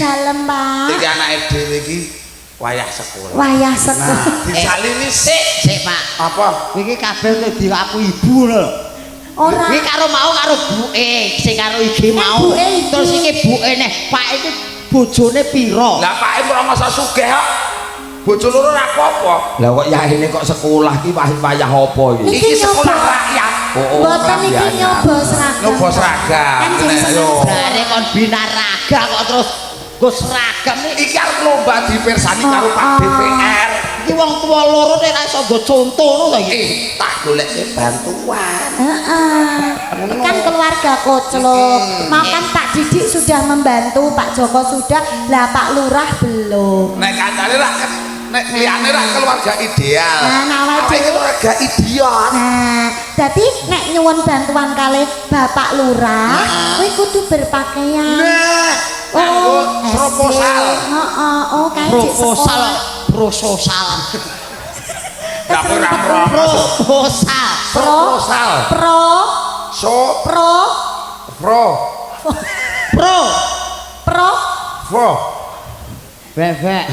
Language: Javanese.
Dalem, Pak. Iki anake dhewe iki wayah sekolah. Wayah sekolah. Disalini Sik, Pak. apa? Iki kabeh dadi aku ibu lho. Ora. Iki karo buke, sing karo iki mau. Buke iki. Terus iki buke neh, Pak iki bojone pira? Lah pake ora masa sugih kok. Bojo loro ora apa-apa. Lah kok yahine kok sekolah ki wayah apa iki? Iki sekolah rakyat. Mboten iki nyoba seragam. Nyoba seragam. Kan jeneng Nek, yo. Jare kon binaraga kok terus nggo seragam iki. Iki arep lomba dipersani karo Pak DPR. Iki wong tuwa loro nek ora iso nggo conto ngono to iki. Tak goleke bantuan. Heeh. Kan keluarga koclok. Makan Pak Didik sudah membantu, Pak Joko sudah, lah Pak Lurah belum. Nek kancane ra nek liyane ra keluarga ideal. Nah, awake Awake keluarga idiot. Nah, jadi nek nyuwun bantuan kalih Bapak Lurah, kowe kudu berpakaian. Nah, nganggo proposal. Heeh, oh kae cek Proposal, sekolah. prososal. Lah ora Proposal. proposal. Pro, So pro, pro Pro. pro, pro Bebek.